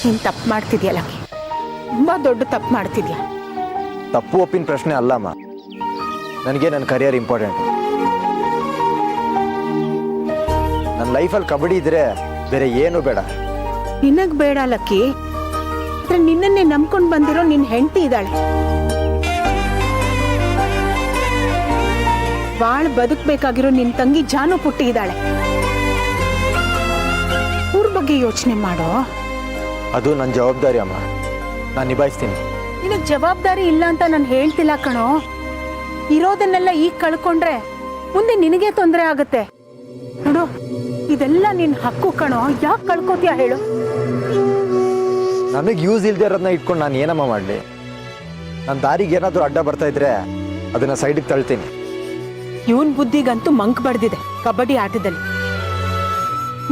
ನೀನು ತಪ್ಪು ಮಾಡ್ತಿದ್ಯಾ ಲಕ್ಕಿ, ತುಂಬ ದೊಡ್ಡ ತಪ್ಪು ಮಾಡ್ತಿದ್ಯಾ. ತಪ್ಪು ಒಪ್ಪಿನ ಪ್ರಶ್ನೆ ಅಲ್ಲಮ್ಮ, ನನಗೆ ನನ್ನ ಕರಿಯರ್ ಇಂಪಾರ್ಟೆಂಟ್. ನನ್ನ ಲೈಫಲ್ಲಿ ಕಬಡ್ಡಿ ಇದ್ರೆ ಬೇರೆ ಏನು ಬೇಡ. ನಿನಗೆ ಬೇಡ ಲಕ್ಕಿ, ಆದರೆ ನಿನ್ನನ್ನೇ ನಂಬ್ಕೊಂಡು ಬಂದಿರೋ ನಿನ್ನ ಹೆಂಡತಿ ಇದ್ದಾಳೆ. ಬಾಳ್ ಬದುಕಬೇಕಾಗಿರೋ ನಿನ್ನ ತಂಗಿ ಜಾನು ಪುಟ್ಟಿ ಇದ್ದಾಳೆ. ಅವ್ರ ಬಗ್ಗೆ ಯೋಚನೆ ಮಾಡೋ. ಅದು ನನ್ನ ಜವಾಬ್ದಾರಿ ಅಮ್ಮ, ನಾನು ನಿಭಾಯಿಸ್ತೀನಿ. ನಿನಗೆ ಜವಾಬ್ದಾರಿ ಇಲ್ಲ ಅಂತ ನಾನು ಹೇಳ್ತಿಲ್ಲ ಕಣೋ. ಇರೋದನ್ನೆಲ್ಲ ಈಗ ಕಳ್ಕೊಂಡ್ರೆ ಮುಂದೆ ನಿನಗೆ ತೊಂದರೆ ಆಗುತ್ತೆ ನೋಡು. ಇದೆಲ್ಲ ನಿನ್ನ ಹಕ್ಕು ಕಣೋ, ಯಾಕೆ ಕಳ್ಕೊತೀಯ ಹೇಳು? ನನಗೆ ಯೂಸ್ ಇಲ್ದೇ ಇರೋದನ್ನ ಇಟ್ಕೊಂಡು ನಾನು ಏನಮ್ಮ ಮಾಡಲಿ? ನನ್ನ ದಾರಿಗೆ ಏನಾದರೂ ಅಡ್ಡ ಬರ್ತಾ ಇದ್ರೆ ಅದನ್ನ ಸೈಡಿಗೆ ತಳ್ತೀನಿ. ಇವನ್ ಬುದ್ಧಿಗಂತೂ ಮಂಕ್ ಬಡ್ದಿದೆ ಕಬಡ್ಡಿ ಆಟದಲ್ಲಿ.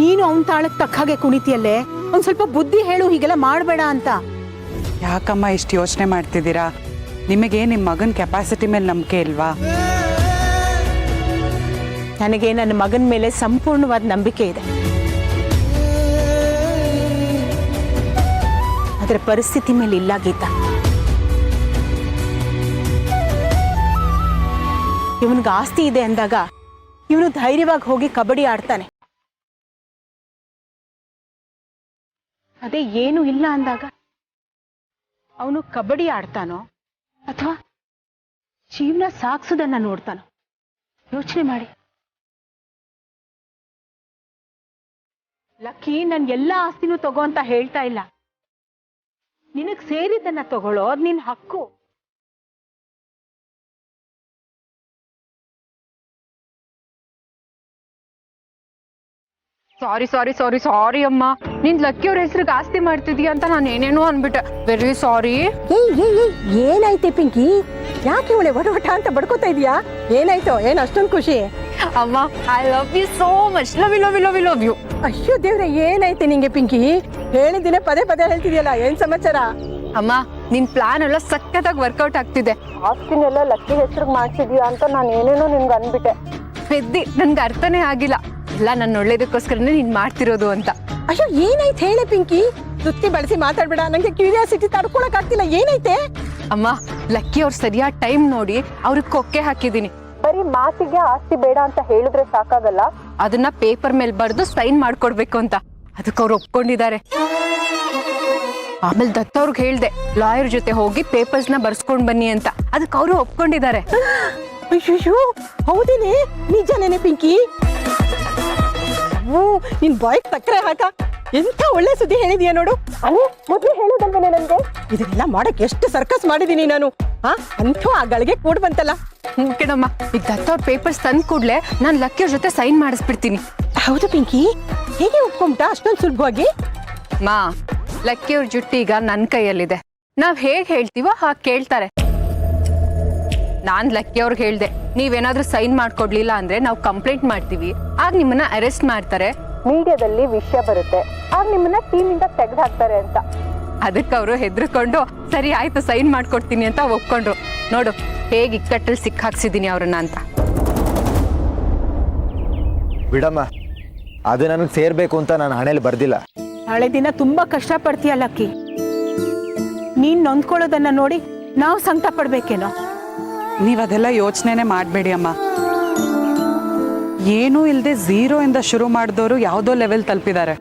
ನೀನು ಅವನ ತಾಳಕ್ಕೆ ತಕ್ಕ ಹಾಗೆ ಕುಣಿತಿಯಲ್ಲೇ, ಒಂದ್ ಸ್ವಲ್ಪ ಬುದ್ಧಿ ಹೇಳು, ಹೀಗೆಲ್ಲ ಮಾಡಬೇಡ ಅಂತ. ಯಾಕಮ್ಮ ಇಷ್ಟು ಯೋಚನೆ ಮಾಡ್ತಿದ್ದೀರಾ? ನಿಮಗೆ ನಿಮ್ಮ ಮಗನ ಕೆಪಾಸಿಟಿ ಮೇಲೆ ನಂಬಿಕೆ ಇಲ್ವಾ? ನನಗೆ ನನ್ನ ಮಗನ ಮೇಲೆ ಸಂಪೂರ್ಣವಾದ ನಂಬಿಕೆ ಇದೆ. ಅದರ ಪರಿಸ್ಥಿತಿ ಮೇಲೆ ಇಲ್ಲ ಗೀತಾ. ಇವನಿಗೆ ಆಸ್ತಿ ಇದೆ ಅಂದಾಗ ಇವನು ಧೈರ್ಯವಾಗಿ ಹೋಗಿ ಕಬಡ್ಡಿ ಆಡ್ತಾನೆ. ಅದೇ ಏನು ಇಲ್ಲ ಅಂದಾಗ ಅವನು ಕಬಡ್ಡಿ ಆಡ್ತಾನೋ ಅಥವಾ ಜೀವನ ಸಾಗಿಸೋದನ್ನ ನೋಡ್ತಾನೋ? ಯೋಚನೆ ಮಾಡಿ. ಲಕ್ಕಿ, ನನ್ ಎಲ್ಲ ಆಸ್ತಿನೂ ತಗೋ ಅಂತ ಹೇಳ್ತಾ ಇಲ್ಲ. ನಿನಗ್ ಸೇರಿದ್ದನ್ನ ತಗೊಳ್ಳೋ, ಅದ್ ನಿನ್ ಹಕ್ಕು. ಸಾರಿ ಸಾರಿ ಸಾರಿ ಸಾರಿ ಅಮ್ಮ, ನಿನ್ ಲಕ್ಕಿ ಅವ್ರ ಹೆಸರಿಗೆ ಆಸ್ತಿ ಮಾಡ್ತಿದ್ಯಾ ಅಂತ ನಾನು ಏನೇನೋ ಅನ್ಬಿಟ್ಟೆ. Very sorry. ಏನಾಯ್ತೆ ಪಿಂಕಿ? ಯಾಕೆ ಇವಳೆ ಒಟ ಅಂತ ಬಡ್ಕೋತಾ ಇದೀಯಾ? ಏನಾಯ್ತು? ಏನ್ ಅಷ್ಟೊಂದು ಖುಷಿ? ಅಮ್ಮ, I love you so much. Love you love you love you love you. ಅಯ್ಯೋ ದೇವ್ರೆ, ಏನಾಯ್ತೆ ನಿಂಗೆ ಪಿಂಕಿ? ಹೇಳಿದಿನೇ ಪದೇ ಪದೇ ಹೇಳ್ತಿದ್ಯಲ್ಲ, ಏನ್ ಸಮಾಚಾರ? ಅಮ್ಮ, ನಿನ್ ಪ್ಲಾನ್ ಎಲ್ಲ ಸಖತ್ತಾಗಿ ವರ್ಕೌಟ್ ಆಗ್ತಿದೆ. ಆಸ್ತಿನೆಲ್ಲ ಲಕ್ಕಿ ಹೆಸರಿಗೆ ಮಾಡ್ಸಿದ್ಯಾ ಅಂತ ನಾನು ಏನೇನೋ ನಿನ್ಗೆ ಅನ್ಬಿಟ್ಟೆ. ಪೆದ್ದಿ, ನನ್ಗೆ ಅರ್ಥನೇ ಆಗಿಲ್ಲ. ಎಲ್ಲ ನನ್ನ ಒಳ್ಳೇದಕ್ಕೋಸ್ಕರನೇ ನೀನ್ ಮಾಡ್ತಿರೋದು ಅಂತ. ಅಯ್ಯೋ ಏನಾಯ್ತು ಹೇಳೆ ಪಿಂಕಿ? ಸುತ್ತಿ ಬಳಸಿ ಮಾತಾಡ್ಬೇಡ, ನಂಗೆ ಕ್ಯೂರಿಯಾಸಿಟಿ ತಡ್ಕೊಳಕ್ ಆಗ್ತಿಲ್ಲ. ಏನೈತೆ? ಅಮ್ಮ, ಲಕ್ಕಿ ಅವ್ರು ಸರಿಯಾದ ಟೈಮ್ ನೋಡಿ ಅವ್ರಿಗೆ ಕೊಕ್ಕೆ ಹಾಕಿದೀನಿ. ಬರೀ ಮಾತಿಗೆ ಆಸ್ತಿ ಬೇಡ ಅಂತ ಹೇಳಿದ್ರೆ ಸಾಕಾಗಲ್ಲ, ಅದನ್ನ ಪೇಪರ್ ಮೇಲೆ ಬರೆದು ಸೈನ್ ಮಾಡ್ಕೊಡ್ಬೇಕು ಅಂತ. ಅದಕ್ಕೆ ಅವ್ರು ಒಪ್ಕೊಂಡಿದ್ದಾರೆ. ಆಮೇಲೆ ದತ್ತ ಅವ್ರಿಗೆ ಹೇಳ್ದೆ ಲಾಯರ್ ಜೊತೆ ಹೋಗಿ ಪೇಪರ್ಸ್ ನ ಬರ್ಸ್ಕೊಂಡ್ ಬನ್ನಿ ಅಂತ. ಅದಕ್ಕೆ ಅವರು ಒಪ್ಕೊಂಡಿದ್ದಾರೆ. ಅಯ್ಯೋ ಹೌದೇನೆ? ನಿಜನೇನೆ ಪಿಂಕಿ? ನಿನ್ ಬಾಯ್ ಸಕ್ಕರೆ ಹಾಕ, ಎಂತ ಒಳ್ಳೆ ಸುದ್ದಿ ಹೇಳಿದ್ಯಾ ನೋಡು. ಅಲ್ಲೇ ಮೊದ್ಲು ಹೇಳೋದಲ್ವೇನೆ ನನ್ಗೆ? ಇದನ್ನೆಲ್ಲ ಮಾಡಕ್ ಎಷ್ಟು ಸರ್ಕಸ್ ಮಾಡಿದೀನಿ ನಾನು. ಅಂತೂ ಆ ಗಳಿಗೆ ಕೂಡ್ ಬಂತಲ್ಲ. ಕಣಮ್ಮ, ಈಗ ದತ್ತ ಅವ್ರ ಪೇಪರ್ಸ್ ತಂದ್ ಕೂಡ್ಲೆ ನಾನ್ ಲಕ್ಕಿ ಅವ್ರ ಜೊತೆ ಸೈನ್ ಮಾಡಿಸ್ಬಿಡ್ತೀನಿ. ಹೌದು ಪಿಂಕಿ, ಹೇಗೆ ಒಪ್ಕೊಂಬಿಟ್ಟ ಅಷ್ಟೊಂದು ಸುಲಭವಾಗಿ? ಮಾ, ಲಕ್ಕಿ ಅವ್ರ ಜುಟ್ಟು ಈಗ ನನ್ ಕೈಯಲ್ಲಿದೆ. ನಾವ್ ಹೇಗ್ ಹೇಳ್ತೀವೋ ಹಾಗೆ ಕೇಳ್ತಾರೆ. ನಾನ್ ಲಕ್ಕಿ ಅವ್ರಿಗೆ ಹೇಳ್ದೆ, ನೀವೇನಾದ್ರೂ ಸೈನ್ ಮಾಡ್ಕೊಡ್ಲಿಲ್ಲ ಅಂದ್ರೆ ನಾವು ಕಂಪ್ಲೇಂಟ್ ಮಾಡ್ತೀವಿ, ಆಗ ನಿಮ್ಮನ್ನ ಅರೆಸ್ಟ್ ಮಾಡ್ತಾರೆ, ಮೀಡಿಯಾದಲ್ಲಿ ವಿಷಯ ಬರುತ್ತೆ, ಆಗ ನಿಮ್ಮನ್ನ ಟೀಮ್ ಇಂದ ತೆಗೆದು ಹಾಕ್ತಾರೆ ಅಂತ. ಅದಕ್ಕೆ ಅವರು ಹೆದರ್ಕೊಂಡು ಸರಿ ಆಯ್ತು ಸೈನ್ ಮಾಡ್ಕೊಡ್ತೀನಿ ಅಂತ ಒಪ್ಕೊಂಡ್ರು. ನೋಡು ಹೇಗೆ ಇಕ್ಕಟ್ಟಲ್ಲಿ ಸಿಕ್ಕಾಕ್ಸಿದೀನಿ ಅವ್ರನ್ನ ಅಂತ. ಬಿಡಮ್ಮ, ಅದು ನನಗೆ ಸೇರ್ಬೇಕು ಅಂತ ನಾನು ಹಣೆಯಲ್ಲಿ ಬರ್ದಿಲ್ಲ. ನಾಳೆ ದಿನ ತುಂಬಾ ಕಷ್ಟ ಪಡ್ತೀಯ ಲಕ್ಕಿ. ನೀನ್ ನೊಂದ್ಕೊಳ್ಳೋದನ್ನ ನೋಡಿ ನಾವು ಸಂಕಟ ಪಡ್ಬೇಕೇನೋ? ನೀವದೆಲ್ಲ ಯೋಚನೆನೇ ಮಾಡಬೇಡಿ ಅಮ್ಮ. ಏನೂ ಇಲ್ಲದೆ ಝೀರೋ ಇಂದ ಶುರು ಮಾಡಿದವರು ಯಾವುದೋ ಲೆವೆಲ್ ತಲುಪಿದ್ದಾರೆ.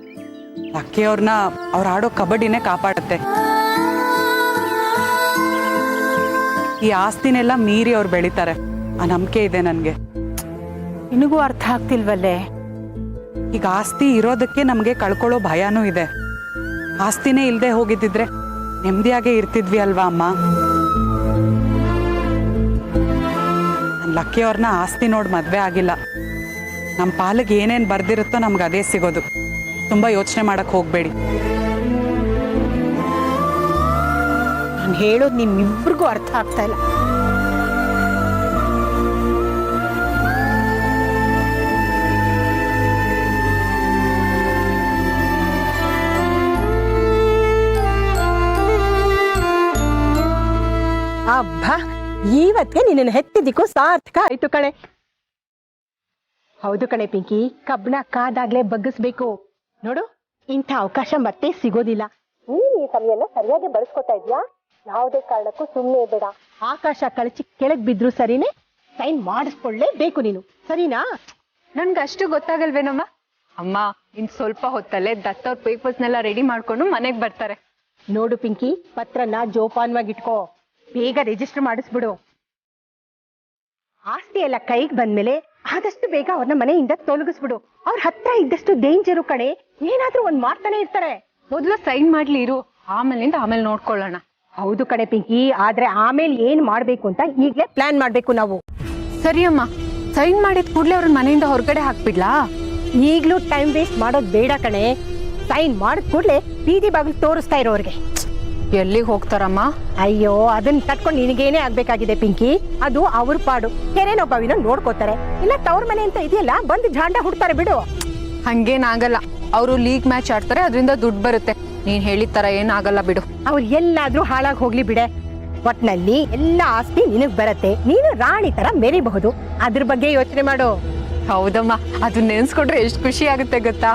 ಲಕ್ಕಿ ಅವ್ರನ್ನ ಅವ್ರು ಆಡೋ ಕಬಡ್ಡಿನೇ ಕಾಪಾಡುತ್ತೆ. ಈ ಆಸ್ತಿನೆಲ್ಲ ಮೀರಿ ಅವ್ರು ಬೆಳೀತಾರೆ, ಆ ನಂಬಿಕೆ ಇದೆ ನನಗೆ. ನಿನಗೂ ಅರ್ಥ ಆಗ್ತಿಲ್ವಲ್ಲೇ? ಈಗ ಆಸ್ತಿ ಇರೋದಕ್ಕೆ ನಮಗೆ ಕಳ್ಕೊಳ್ಳೋ ಭಯನೂ ಇದೆ. ಆಸ್ತಿನೇ ಇಲ್ಲದೆ ಹೋಗಿದ್ದಿದ್ರೆ ನೆಮ್ಮದಿಯಾಗೇ ಇರ್ತಿದ್ವಿ ಅಲ್ವಾ ಅಮ್ಮ? ನನ್ನ ಲಕ್ಕಿ ಅವ್ರನ್ನ ಆಸ್ತಿ ನೋಡಿ ಮದುವೆ ಆಗಿಲ್ಲ. ನಮ್ಮ ಪಾಲಿಗೆ ಏನೇನು ಬರ್ದಿರುತ್ತೋ ನಮ್ಗೆ ಅದೇ ಸಿಗೋದು. ತುಂಬ ಯೋಚನೆ ಮಾಡಕ್ಕೆ ಹೋಗಬೇಡಿ. ನಾನು ಹೇಳೋದು ನಿಮ್ಮಿಬ್ರಿಗೂ ಅರ್ಥ ಆಗ್ತಾ ಇಲ್ಲ. ಅಬ್ಬಾ, ಇವತ್ತಿಗೆ ನಿನ್ನ ಹೆತ್ತಿದ್ದಕ್ಕೂ ಸಾರ್ಥಕ ಆಯ್ತು ಕಣೆ. ಹೌದು ಕಣೆ ಪಿಂಕಿ, ಕಬ್ಬಣ ಕಾದಾಗ್ಲೇ ಬಗ್ಗಿಸ್ಬೇಕು ನೋಡು. ಇಂಥ ಅವಕಾಶ ಮತ್ತೆ ಸಿಗೋದಿಲ್ಲ. ನೀನ್ ಈ ಸಮಯನ ಸರಿಯಾಗಿ ಬಳಸ್ಕೊತಾ ಇದ್ಯಾ? ಯಾವುದೇ ಕಾರಣಕ್ಕೂ ಸುಮ್ಮನೆ ಬೇಡ. ಆಕಾಶ ಕಳಚಿ ಕೆಳಗ್ ಬಿದ್ರು ಸರಿನೇ, ಸೈನ್ ಮಾಡಿಸ್ಕೊಳ್ಳೇಬೇಕು ನೀನು, ಸರಿನಾ? ನನ್ಗೆ ಅಷ್ಟು ಗೊತ್ತಾಗಲ್ವೇನಮ್ಮ? ಅಮ್ಮ ಇನ್ ಸ್ವಲ್ಪ ಹೊತ್ತಲ್ಲೇ ದತ್ತವ್ರ ಪೇಪರ್ಸ್ನೆಲ್ಲ ರೆಡಿ ಮಾಡ್ಕೊಂಡು ಮನೆಗ್ ಬರ್ತಾರೆ. ನೋಡು ಪಿಂಕಿ, ಪತ್ರನ ಜೋಪಾನವಾಗಿಟ್ಕೋ, ಬೇಗ ರಿಜಿಸ್ಟರ್ ಮಾಡಿಸ್ಬಿಡು. ಆಸ್ತಿ ಎಲ್ಲ ಕೈಗೆ ಬಂದ್ಮೇಲೆ ಆದಷ್ಟು ಬೇಗ ಅವ್ರನ್ನ ಮನೆಯಿಂದ ತೊಲಗಿಸ್ಬಿಡು. ಅವ್ರ ಹತ್ರ ಇದ್ದಷ್ಟು ಡೇಂಜರು ಕಣೆ, ಏನಾದ್ರೂ ಒಂದ್ ಮಾಡ್ತಾನೆ ಇರ್ತಾರೆ. ಮೊದ್ಲು ಸೈನ್ ಮಾಡ್ಲಿ ಇರು, ಆಮೇಲೆ ನೋಡ್ಕೊಳ್ಳೋಣ. ಹೌದು ಕಣೆ ಪಿಂಕಿ, ಆದ್ರೆ ಆಮೇಲೆ ಏನ್ ಮಾಡ್ಬೇಕು ಅಂತ ಈಗ್ಲೇ ಪ್ಲಾನ್ ಮಾಡ್ಬೇಕು ನಾವು. ಸರಿ ಅಮ್ಮ, ಸೈನ್ ಮಾಡಿದ ಕೂಡ್ಲೆ ಅವ್ರನ್ನ ಮನೆಯಿಂದ ಹೊರಗಡೆ ಹಾಕ್ಬಿಡ್ಲಾ? ಈಗ್ಲೂ ಟೈಮ್ ವೇಸ್ಟ್ ಮಾಡೋದ್ ಬೇಡ ಕಣೆ. ಸೈನ್ ಮಾಡಿದ ಕೂಡ್ಲೆ ಬೀದಿ ಬಾಗಿಲು ತೋರಿಸ್ತಾ ಇರೋರ್ಗೆ. ಎಲ್ಲಿಗೆ ಹೋಗ್ತಾರಮ್ಮ? ಅಯ್ಯೋ, ಅದನ್ನ ಕಟ್ಕೊಂಡು ನಿನಗೇನೆ ಆಗ್ಬೇಕಾಗಿದೆ ಪಿಂಕಿ. ಅದು ಅವ್ರ ಪಾಡು, ಕೆರೆನೋ ಬಾವಿನ ನೋಡ್ಕೋತಾರೆ. ಇಲ್ಲ ತವ್ರ ಮನೆ ಅಂತ ಇದೆಯಲ್ಲ, ಬಂದು ಜಾಂಡ ಹುಡ್ತಾರೆ ಬಿಡು. ಹಂಗೇನಾಗಲ್ಲ, ಅವರು ಲೀಗ್ ಮ್ಯಾಚ್ ಆಡ್ತಾರೆ, ಅದರಿಂದ ದುಡ್ಡು ಬರುತ್ತೆ. ನೀನ್ ಹೇಳಿದ ತರ ಏನಾಗಲ್ಲ ಬಿಡು. ಅವ್ರು ಎಲ್ಲಾದ್ರೂ ಹಾಳಾಗಿ ಹೋಗ್ಲಿ ಬಿಡೆ, ಒಟ್ನಲ್ಲಿ ಎಲ್ಲ ಆಸ್ತಿ ನಿನಗ್ ಬರತ್ತೆ. ನೀನು ರಾಣಿ ತರ ಮೆರಿಬಹುದು. ಅದ್ರ ಬಗ್ಗೆ ಯೋಚನೆ ಮಾಡು. ಹೌದಮ್ಮ, ಅದು ನೆನ್ಸ್ಕೊಂಡ್ರೆ ಎಷ್ಟು ಖುಷಿ ಆಗುತ್ತೆ ಗೊತ್ತಾ?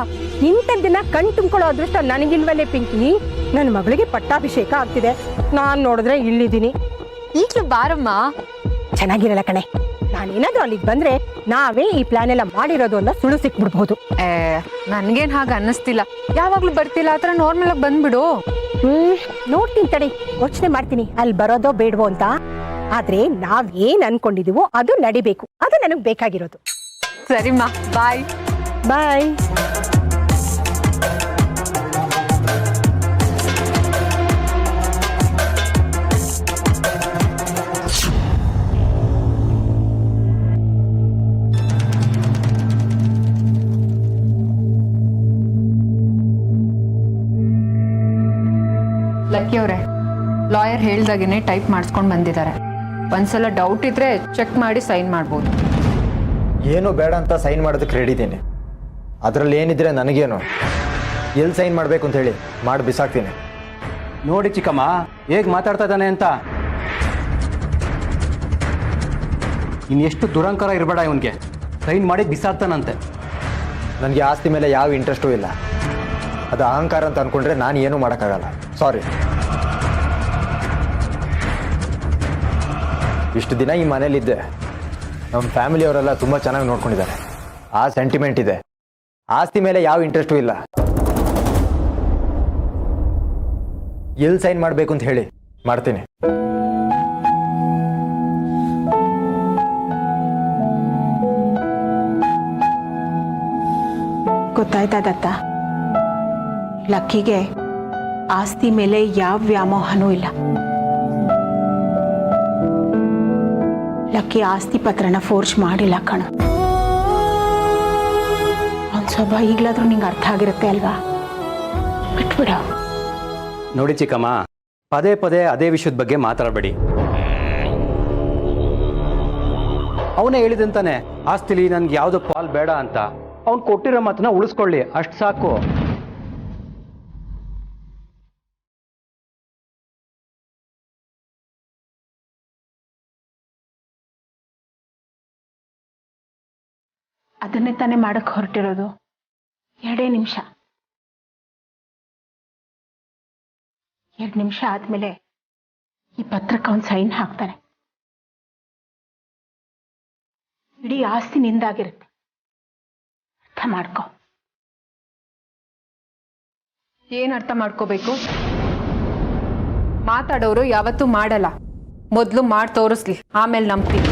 ಇಂಥದ್ದನ್ನ ಕಣ್ ತುಂಬ್ಕೊಳ್ಳೋ ಅದೃಷ್ಟ ನನಗಿಲ್ವಲ್ಲೇ ಪಿಂಕಿ. ನನ್ನ ಮಗಳಿಗೆ ಪಟ್ಟಾಭಿಷೇಕ ಆಗ್ತಿದೆ, ನಾನ್ ನೋಡಿದ್ರೆ ಇಲ್ಲಿದ್ದೀನಿ. ಈಗ್ಲೂ ಬಾರಮ್ಮ. ಚೆನ್ನಾಗಿರಲ್ಲ ಕಣೆ, ನಾನೇನಾದ್ರೂ ಅಲ್ಲಿಗೆ ಬಂದ್ರೆ ನಾವೇ ಈ ಪ್ಲಾನ್ ಎಲ್ಲ ಮಾಡಿರೋದು ಅಂತ ಸುಳ್ಳು ಸಿಕ್ಬಿಡ್ಬಹುದು. ನನ್ಗೇನ್ ಹಾಗ ಅನ್ನಿಸ್ತಿಲ್ಲ, ಯಾವಾಗ್ಲೂ ಬರ್ತಿಲ್ಲ, ಆತರ ನಾರ್ಮಲ್ ಆಗಿ ಬಂದ್ಬಿಡು. ನೋಡ್ತೀನಿ ತಡಿ, ಯೋಚನೆ ಮಾಡ್ತೀನಿ ಅಲ್ಲಿ ಬರೋದೋ ಬೇಡವೋ ಅಂತ. ಆದ್ರೆ ನಾವ್ ಏನ್ ಅನ್ಕೊಂಡಿದೀವೋ ಅದು ನಡಿಬೇಕು, ಅದು ನನಗ್ ಬೇಕಾಗಿರೋದು. ಸರಿಮ್ಮ, ಬಾಯ್ ಬಾಯ್. ಲಕ್ಕಿ ಅವರೇ, ಲಾಯರ್ ಹೇಳ್ದಾಗೇನೆ ಟೈಪ್ ಮಾಡಿಸ್ಕೊಂಡು ಬಂದಿದ್ದಾರೆ. ಒಂದ್ಸಲ ಡೌಟ್ ಇದ್ರೆ ಚೆಕ್ ಮಾಡಿ ಸೈನ್ ಮಾಡ್ಬೋದು. ಏನು ಬೇಡ ಅಂತ ಸೈನ್ ಮಾಡೋದಕ್ಕೆ ರೆಡಿ ಇದ್ದೀನಿ. ಅದರಲ್ಲಿ ಏನಿದ್ರೆ ನನಗೇನು, ಎಲ್ಲಿ ಸೈನ್ ಮಾಡಬೇಕು ಅಂತ ಹೇಳಿ ಮಾಡಿ ಬಿಸಾಕ್ತೀನಿ. ನೋಡಿ ಚಿಕ್ಕಮ್ಮ ಹೇಗೆ ಮಾತಾಡ್ತಾ ಇದ್ದಾನೆ ಅಂತ. ಇನ್ನೆಷ್ಟು ದುರಂಕಾರ ಇರಬೇಡ ಇವನಿಗೆ, ಸೈನ್ ಮಾಡಿ ಬಿಸಾಕ್ತಾನಂತೆ. ನನಗೆ ಆಸ್ತಿ ಮೇಲೆ ಯಾವ ಇಂಟ್ರೆಸ್ಟೂ ಇಲ್ಲ. ಅದು ಅಹಂಕಾರ ಅಂತ ಅಂದ್ಕೊಂಡ್ರೆ ನಾನು ಏನೂ ಮಾಡೋಕ್ಕಾಗಲ್ಲ. ಸಾರಿ. ಇಷ್ಟು ದಿನ ಈ ಮನೇಲಿದ್ದೆ, ನಮ್ಮ ಫ್ಯಾಮಿಲಿಯವರೆಲ್ಲ ತುಂಬ ಚೆನ್ನಾಗಿ ನೋಡ್ಕೊಂಡಿದ್ದಾರೆ. ಆ ಸೆಂಟಿಮೆಂಟ್ ಇದೆ. ಆಸ್ತಿ ಮೇಲೆ ಯಾವ ಇಂಟ್ರೆಸ್ಟೂ ಇಲ್ಲ. ಎಲ್ಲಿ ಸೈನ್ ಮಾಡಬೇಕು ಅಂತ ಹೇಳಿ ಮಾಡ್ತೀನಿ. ಗೊತ್ತಾಯ್ತಾ ದತ್ತ, ಲಕ್ಕಿಗೆ ಆಸ್ತಿ ಮೇಲೆ ಯಾವ ವ್ಯಾಮೋಹನೂ ಇಲ್ಲ. ಲಕ್ಕಿ ಆಸ್ತಿ ಪತ್ರನ ಫೋರ್ಜ್ ಮಾಡಿಲ್ಲ ಕಣ. ಅವನ್ ಸ್ವಲ್ಪ ಈಗ್ಲಾದ್ರೂ ನಿಂಗೆ ಅರ್ಥ ಆಗಿರುತ್ತೆ ಅಲ್ವಾ? ಬಿಟ್ಬಿಡ. ನೋಡಿ ಚಿಕ್ಕಮ್ಮ, ಪದೇ ಪದೇ ಅದೇ ವಿಷಯದ ಬಗ್ಗೆ ಮಾತಾಡಬೇಡಿ. ಅವನೇ ಹೇಳಿದಂತಾನೆ ಆಸ್ತಿಲಿ ನನ್ಗೆ ಯಾವ್ದು ಪಾಲ್ ಬೇಡ ಅಂತ. ಅವ್ನು ಕೊಟ್ಟಿರೋ ಮಾತನ್ನ ಉಳಿಸ್ಕೊಳ್ಳಿ, ಅಷ್ಟು ಸಾಕು. ಅದನ್ನೇ ತಾನೇ ಮಾಡಕ್ ಹೊರಟಿರೋದು. 2 ನಿಮಿಷ. 2 ನಿಮಿಷ ಆದ್ಮೇಲೆ ಈ ಪತ್ರಕ್ಕೆ ಅವನ್ ಸೈನ್ ಹಾಕ್ತಾನೆ. ಇಡೀ ಆಸ್ತಿ ನಿಂದಾಗಿರುತ್ತೆ. ಅರ್ಥ ಮಾಡ್ಕೊ. ಏನ್ ಅರ್ಥ ಮಾಡ್ಕೋಬೇಕು? ಮಾತಾಡೋರು ಯಾವತ್ತೂ ಮಾಡಲ್ಲ, ಮೊದ್ಲು ಮಾಡಿ ತೋರಿಸ್ಲಿ, ಆಮೇಲೆ ನಂಬ್ತೀನಿ.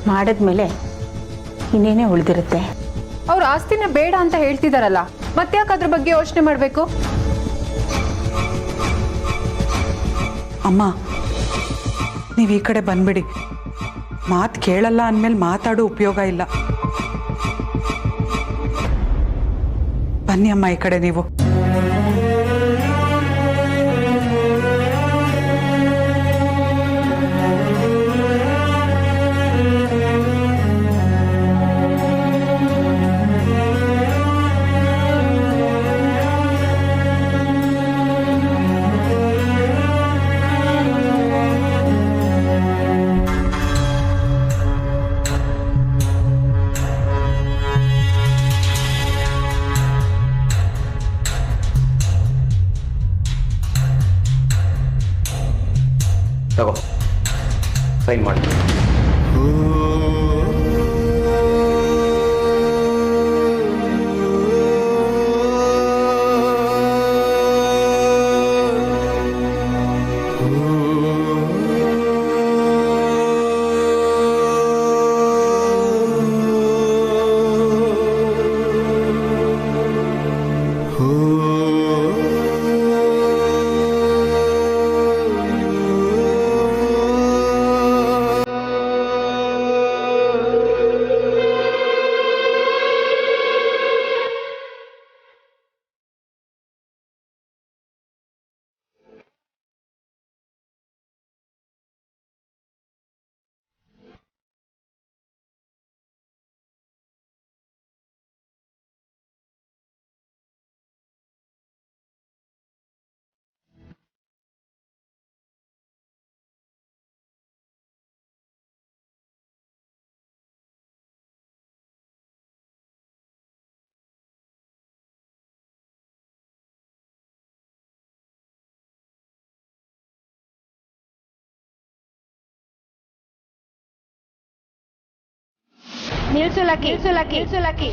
ಮಾಡಿದ್ಮೇಲೆ ಇನ್ನೇನೇ ಉಳಿದಿರುತ್ತೆ. ಅವ್ರ ಆಸ್ತಿನ ಬೇಡ ಅಂತ ಹೇಳ್ತಿದಾರಲ್ಲ, ಮತ್ತೆ ಯಾಕೆ ಅದ್ರ ಬಗ್ಗೆ ಯೋಚನೆ ಮಾಡ್ಬೇಕು? ಅಮ್ಮ, ನೀವು ಈ ಕಡೆ ಬಂದ್ಬಿಡಿ. ಮಾತು ಕೇಳಲ್ಲ ಅಂದಮೇಲೆ ಮಾತಾಡೋ ಉಪಯೋಗ ಇಲ್ಲ. ಬನ್ನಿ ಅಮ್ಮ ಈ ಕಡೆ ನೀವು. ಸೈನ್ ಮಾಡಿ. ನಿಲ್ಸು ಲಕ್ಕಿ.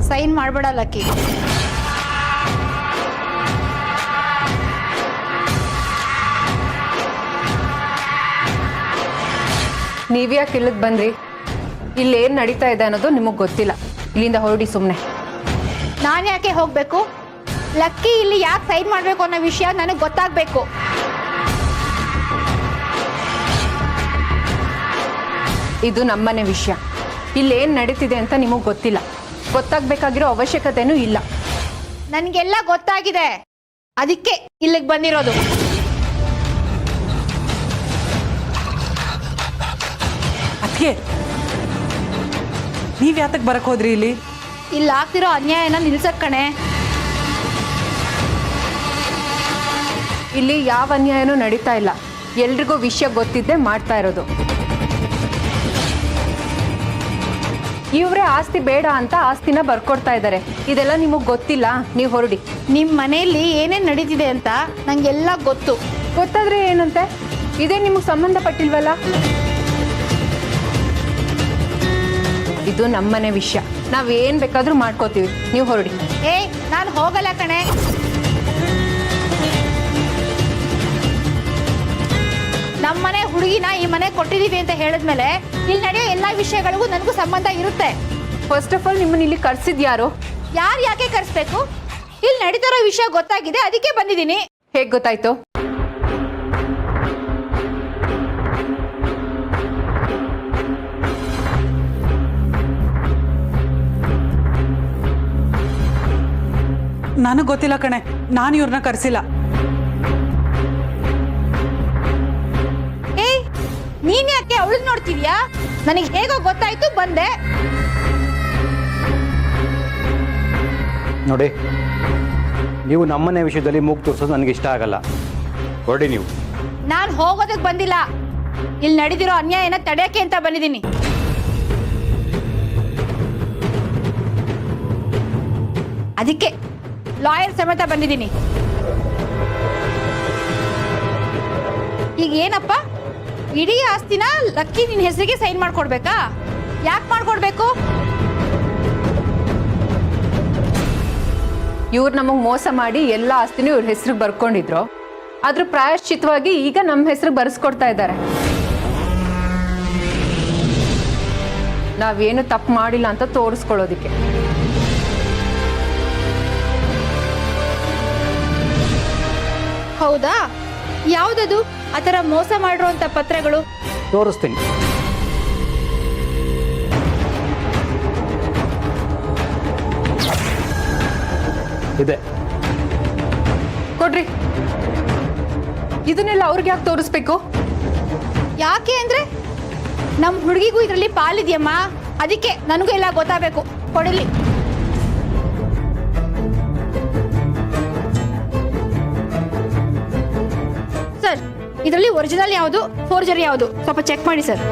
ಸೈನ್ ಮಾಡಬೇಡ ಲಕ್ಕಿ. ನೀವ್ಯಾಕೆ ಇಲ್ಲಿಗೆ ಬಂದ್ರಿ? ಇಲ್ಲೇನು ನಡೀತಾ ಇದೆ ಅನ್ನೋದು ನಿಮಗೆ ಗೊತ್ತಿಲ್ಲ. ಇಲ್ಲಿಂದ ಹೊರಡಿ ಸುಮ್ಮನೆ. ನಾನು ಯಾಕೆ ಹೋಗ್ಬೇಕು? ಲಕ್ಕಿ ಇಲ್ಲಿ ಯಾಕೆ ಸೈನ್ ಮಾಡಬೇಕು ಅನ್ನೋ ವಿಷಯ ನನಗೆ ಗೊತ್ತಾಗಬೇಕು. ಇದು ನಮ್ಮನೆ ವಿಷಯ. ಇಲ್ಲೇನು ನಡೀತಿದೆ ಅಂತ ನಿಮಗೆ ಗೊತ್ತಿಲ್ಲ. ಗೊತ್ತಾಗಬೇಕಾಗಿರೋ ಅವಶ್ಯಕತೆನೂ ಇಲ್ಲ. ನನಗೆಲ್ಲ ಗೊತ್ತಾಗಿದೆ, ಅದಕ್ಕೆ ಇಲ್ಲಿಗೆ ಬಂದಿರೋದು. ಅದಕ್ಕೆ ನೀವು ಯಾತಕ್ಕೆ ಬರಕ್ಕೆ ಹೋದ್ರಿ ಇಲ್ಲಿ? ಇಲ್ಲಿ ಆಗ್ತಿರೋ ಅನ್ಯಾಯನ ನಿಲ್ಸಕ್ ಕಣೆ. ಇಲ್ಲಿ ಯಾವ ಅನ್ಯಾಯನೂ ನಡೀತಾ ಇಲ್ಲ. ಎಲ್ರಿಗೂ ವಿಷಯ ಗೊತ್ತಿದ್ದೆ ಮಾಡ್ತಾ ಇರೋದು. ಇವರೇ ಆಸ್ತಿ ಬೇಡ ಅಂತ ಆಸ್ತಿನ ಬರ್ಕೊಡ್ತಾ ಇದ್ದಾರೆ. ಇದೆಲ್ಲ ನಿಮಗೆ ಗೊತ್ತಿಲ್ಲ. ನೀವು ಹೊರಡಿ. ನಿಮ್ಮ ಮನೆಯಲ್ಲಿ ಏನೇನು ನಡೀತಿದೆ ಅಂತ ನಂಗೆಲ್ಲ ಗೊತ್ತು. ಗೊತ್ತಾದ್ರೆ ಏನಂತೆ? ಇದೇ ನಿಮಗೆ ಸಂಬಂಧಪಟ್ಟಿಲ್ವಲ್ಲ. ಇದು ನಮ್ಮನೆ ವಿಷಯ. ನಾವೇನು ಬೇಕಾದರೂ ಮಾಡ್ಕೋತೀವಿ. ನೀವು ಹೊರಡಿ. ನಾನು ಹೋಗಲ್ಲ ಕಣೆ. ನಮ್ಮನೆ ಹುಡುಗಿನ ಈ ಮನೆ ಕೊಟ್ಟಿದೀವಿ ಅಂತ ಹೇಳಿದ್ಮೇಲೆ ಇಲ್ಲಿ ನಡೆಯೋ ಎಲ್ಲ ವಿಷಯಗಳಿಗೂ ನನಗೂ ಸಂಬಂಧ ಇರುತ್ತೆ. ಫಸ್ಟ್ ಆಫ್ ಆಲ್ ನಿಮ್ಮನ್ನ ಇಲ್ಲಿ ಕರ್ಸಿದ್ಯಾರು? ಯಾರು ಯಾಕೆ ಕರೆಸ್ಬೇಕು? ಇಲ್ಲಿ ನಡೀತಿರೋ ವಿಷಯ ಗೊತ್ತಾಗಿದೆ, ಅದಕ್ಕೆ ಬಂದಿದ್ದೀನಿ. ಹೇಗೆ ಗೊತ್ತಾಯ್ತು? ನನಗೆ ಗೊತ್ತಿಲ್ಲ ಕಣೆ. ನಾನು ಇವ್ರನ್ನ ಕರೆಸಿಲ್ಲ. ನೀನ್ ಯಾಕೆ ಅವಳನ್ನ ನೋಡ್ತಿದ್ಯಾ? ನನಗೆ ಹೇಗೋ ಗೊತ್ತಾಯ್ತು, ಬಂದೆ. ನೋಡಿ, ನೀವು ನಮ್ಮನೆ ವಿಷಯದಲ್ಲಿ ಮೂಗು ತೋರಿಸೋದು ನನಗೆ ಇಷ್ಟ ಆಗಲ್ಲ. ಹೊರಡಿ ನೀವು. ನಾನು ಹೋಗೋದಕ್ಕೆ ಬಂದಿಲ್ಲ, ಇಲ್ಲಿ ನಡೆದಿರೋ ಅನ್ಯಾಯನ ತಡೆಯಕ್ಕೆ ಅಂತ ಬಂದಿದ್ದೀನಿ. ಅದಕ್ಕೆ ಲಾಯರ್ ಸಮೇತ ಬಂದಿದ್ದೀನಿ. ಈಗ ಏನಪ್ಪ, ಇಡೀ ಆಸ್ತಿನ ಲಕ್ಕಿ ನಿನ್ನ ಹೆಸರಿಗೆ ಸೈನ್ ಮಾಡ್ಕೊಡ್ಬೇಕಾ? ಯಾಕೆ ಮಾಡ್ಕೊಡ್ಬೇಕು? ಇವ್ರು ನಮಗೆ ಮೋಸ ಮಾಡಿ ಎಲ್ಲ ಆಸ್ತಿನೂ ಇವ್ರ ಹೆಸರಿಗೆ ಬರ್ಕೊಂಡಿದ್ರು. ಅದ್ರ ಪ್ರಾಯಶ್ಚಿತವಾಗಿ ಈಗ ನಮ್ಮ ಹೆಸರು ಬರ್ಸ್ಕೊಡ್ತಾ ಇದ್ದಾರೆ. ನಾವೇನು ತಪ್ಪು ಮಾಡಿಲ್ಲ ಅಂತ ತೋರಿಸ್ಕೊಳ್ಳೋದಿಕ್ಕೆ. ಹೌದಾ? ಯಾವ್ದದು ಆ ಥರ ಮೋಸ ಮಾಡಿರುವಂತ ಪತ್ರಗಳು? ತೋರಿಸ್ತೀನಿ. ಇದೆ. ಕೊಡ್ರಿ. ಇದನ್ನೆಲ್ಲ ಅವ್ರಿಗೆ ಯಾಕೆ ತೋರಿಸ್ಬೇಕು? ಯಾಕೆ ಅಂದ್ರೆ ನಮ್ಮ ಹುಡುಗಿಗೂ ಇದರಲ್ಲಿ ಪಾಲಿದ್ಯಮ್ಮ, ಅದಕ್ಕೆ ನನಗೂ ಎಲ್ಲ ಗೊತ್ತಾಗಬೇಕು. ಕೊಡಲಿ. ಸರ್, ಇದರಲ್ಲಿ ಒರಿಜಿನಲ್ ಯಾವುದು, ಫೋರ್ಜರಿ ಯಾವುದು ಸ್ವಲ್ಪ ಚೆಕ್ ಮಾಡಿ ಸರ್.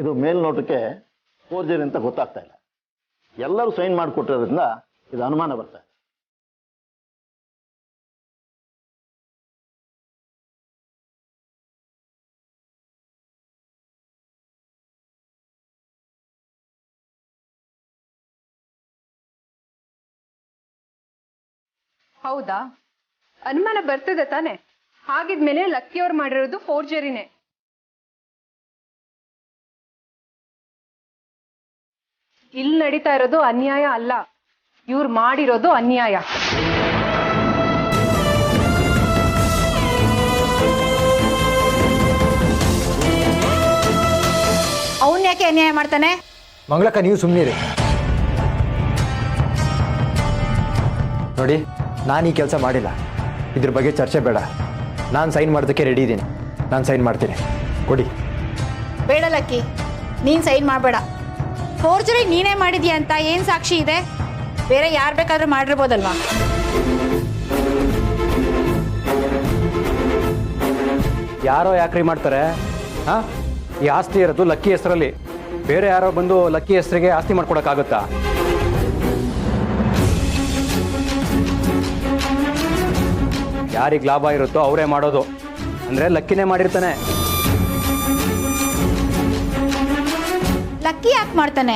ಇದು ಮೇಲ್ನೋಟಕ್ಕೆ ಫೋರ್ಜರಿ ಅಂತ ಗೊತ್ತಾಗ್ತಾ ಇಲ್ಲ. ಎಲ್ಲರೂ ಸೈನ್ ಮಾಡಿಕೊಟ್ಟಿರೋದ್ರಿಂದ ಇದು ಅನುಮಾನ ಬರ್ತಾ ಇದೆ. ಹೌದಾ? ಅನುಮಾನ ಬರ್ತದೆ ತಾನೆ? ಹಾಗಿದ್ಮೇಲೆ ಲಕ್ಕಿಯವ್ರು ಮಾಡಿರೋದು ಫೋರ್ಜರಿನೇ. ಇಲ್ಲಿ ನಡೀತಾ ಇರೋದು ಅನ್ಯಾಯ ಅಲ್ಲ, ಇವ್ರು ಮಾಡಿರೋದು ಅನ್ಯಾಯ. ಅವನ್ ಯಾಕೆ ಅನ್ಯಾಯ ಮಾಡ್ತಾನೆ? ಮಂಗಳಕ್ಕ, ನೀವು ಸುಮ್ಮನಿರಿ. ನೋಡಿ, ನಾನು ಈ ಕೆಲಸ ಮಾಡಿಲ್ಲ. ಇದ್ರ ಬಗ್ಗೆ ಚರ್ಚೆ ಬೇಡ. ನಾನು ಸೈನ್ ಮಾಡೋದಕ್ಕೆ ರೆಡಿ ಇದ್ದೀನಿ. ನಾನು ಸೈನ್ ಮಾಡ್ತೀನಿ. ಕೊಡಿ. ಬೇಡ ಲಕ್ಕಿ, ನೀನ್ ಸೈನ್ ಮಾಡಬೇಡ. ಫೋರ್ಜರಿ ನೀನೇ ಮಾಡಿದ್ಯಾ ಅಂತ ಏನ್ ಸಾಕ್ಷಿ ಇದೆ? ಬೇರೆ ಯಾರು ಬೇಕಾದ್ರೂ ಮಾಡಿರ್ಬೋದಲ್ವಾ? ಯಾರೋ ಯಾಕ್ರಿ ಮಾಡ್ತಾರೆ? ಹಾಂ, ಈ ಆಸ್ತಿ ಇರೋದು ಲಕ್ಕಿ ಹೆಸರಲ್ಲಿ. ಬೇರೆ ಯಾರೋ ಬಂದು ಲಕ್ಕಿ ಹೆಸರಿಗೆ ಆಸ್ತಿ ಮಾಡ್ಕೊಡಕ್ಕಾಗುತ್ತಾ? ಯಾರಿಗೆ ಲಾಭ ಇರುತ್ತೋ ಅವರೇ ಮಾಡೋದು. ಅಂದರೆ ಲಕ್ಕಿನೇ ಮಾಡಿರ್ತಾನೆ. ಲಕ್ಕಿ ಯಾಕೆ ಮಾಡ್ತಾನೆ?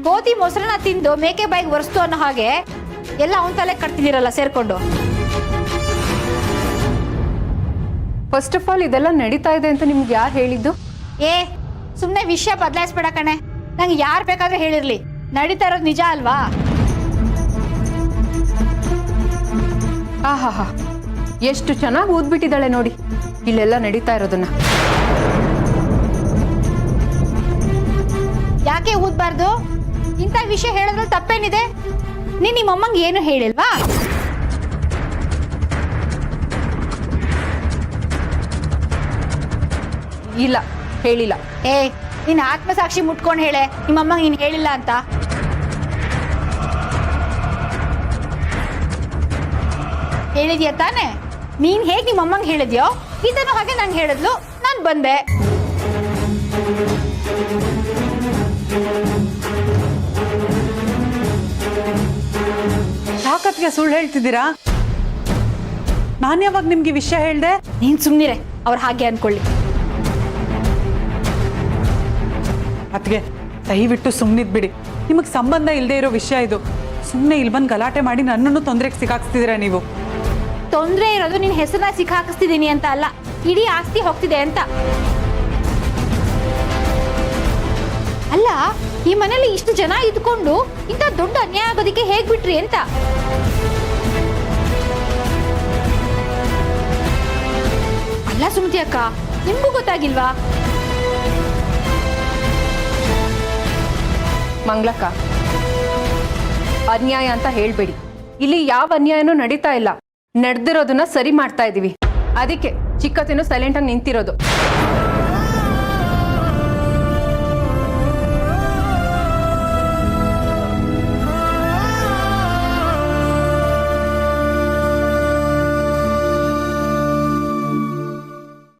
ಕೋತಿ ಮೊಸರನ್ನ ತಿಂದು ಮೇಕೆ ಬಾಯಿಗೆ ಒರೆಸ್ತು ಅನ್ನೋ ಹಾಗೆ ಎಲ್ಲ ಅವನ ತಲೆ ಕಟ್ತಿದ್ದೀರಲ್ಲ ಸೇರ್ಕೊಂಡು. ಫಸ್ಟ್ ಆಫ್ ಆಲ್ ಇದೆಲ್ಲ ನಡೀತಾ ಇದೆ ಅಂತ ನಿಮ್ಗೆ ಯಾರು ಹೇಳಿದ್ದು? ಸುಮ್ಮನೆ ವಿಷಯ ಬದಲಾಯಿಸ್ಬೇಡ ಕಣೆ. ನಂಗೆ ಯಾರು ಬೇಕಾದ್ರೂ ಹೇಳಿರ್ಲಿ, ನಡೀತಾ ಇರೋದು ನಿಜ ಅಲ್ವಾ? ಆಹಾ, ಎಷ್ಟು ಚೆನ್ನಾಗಿ ಓದ್ಬಿಟ್ಟಿದ್ದಾಳೆ ನೋಡಿ ಇಲ್ಲೆಲ್ಲ ನಡೀತಾ ಇರೋದನ್ನ. ಯಾಕೆ ಊದ್ಬಾರ್ದು? ಇಂಥ ವಿಷಯ ಹೇಳಿದ್ರಲ್ಲಿ ತಪ್ಪೇನಿದೆ? ನೀನ್ ನಿಮ್ಮಮ್ಮಂಗೆ ಏನು ಹೇಳಿಲ್ವಾ? ಇಲ್ಲ, ಹೇಳಿಲ್ಲ. ನೀನ್ ಆತ್ಮಸಾಕ್ಷಿ ಮುಟ್ಕೊಂಡು ಹೇಳೆ ನಿಮ್ಮಮ್ಮಂಗೆ ನೀನು ಹೇಳಿಲ್ಲ ಅಂತ. ಹೇಳಿದ್ಯಾ ತಾನೆ? ನೀನ್ ಹೇಗೆ ನಿಮ್ಮಮ್ಮಂಗೆ ಹೇಳಿದ್ಯೋ ಇದನ್ನು ಹಾಗೆ ನಂಗೆ ಹೇಳಿದ್ಲು, ನಾನು ಬಂದೆ. ಯಾಕತ್ಗೆ ಸುಳ್ಳು ಹೇಳ್ತಿದ್ದೀರಾ? ನಾನು ಯಾವಾಗ ನಿಮ್ಗೆ ವಿಷಯ ಹೇಳ್ದೆ? ನೀನ್ ಸುಮ್ನಿರೆ, ಅವ್ರು ಹಾಗೆ ಅನ್ಕೊಳ್ಳಿ. ಅತ್ಗೆ, ದಯವಿಟ್ಟು ಸುಮ್ಮನಿದ್ಬಿಡಿ. ನಿಮಗೆ ಸಂಬಂಧ ಇಲ್ಲದೆ ಇರೋ ವಿಷಯ ಇದು. ಸುಮ್ಮನೆ ಇಲ್ಲಿ ಬಂದು ಗಲಾಟೆ ಮಾಡಿ ನನ್ನನ್ನು ತೊಂದರೆಗೆ ಸಿಕ್ಕಾಕ್ಸ್ತಿದ್ದೀರಾ ನೀವು. ತೊಂದರೆ ಇರೋದು ನಿನ್ ಹೆಸರನ್ನ ಸಿಕ್ಕಾಕಿಸ್ತಿದ್ದೀನಿ ಅಂತ ಅಲ್ಲ, ಇಡೀ ಆಸ್ತಿ ಹೋಗ್ತಿದೆ ಅಂತ. ಅಲ್ಲ, ಈ ಮನೇಲಿ ಇಷ್ಟು ಜನ ಇದ್ಕೊಂಡು ಇಂಥ ದೊಡ್ಡ ಅನ್ಯಾಯ ಆಗೋದಕ್ಕೆ ಹೇಗ್ ಬಿಟ್ರಿ ಅಂತ. ಅಲ್ಲ ಸುಮತಿ ಅಕ್ಕ, ನಿಮ್ಗೂ ಗೊತ್ತಾಗಿಲ್ವಾ? ಮಂಗ್ಲಕ್ಕ, ಅನ್ಯಾಯ ಅಂತ ಹೇಳ್ಬೇಡಿ. ಇಲ್ಲಿ ಯಾವ ಅನ್ಯಾಯನೂ ನಡೀತಾ ಇಲ್ಲ. ನಡೆದಿರೋದನ್ನ ಸರಿ ಮಾಡ್ತಾ ಇದೀವಿ. ಅದಕ್ಕೆ ಚಿಕ್ಕತೇನು ಸೈಲೆಂಟ್ ಆಗಿ ನಿಂತಿರೋದು.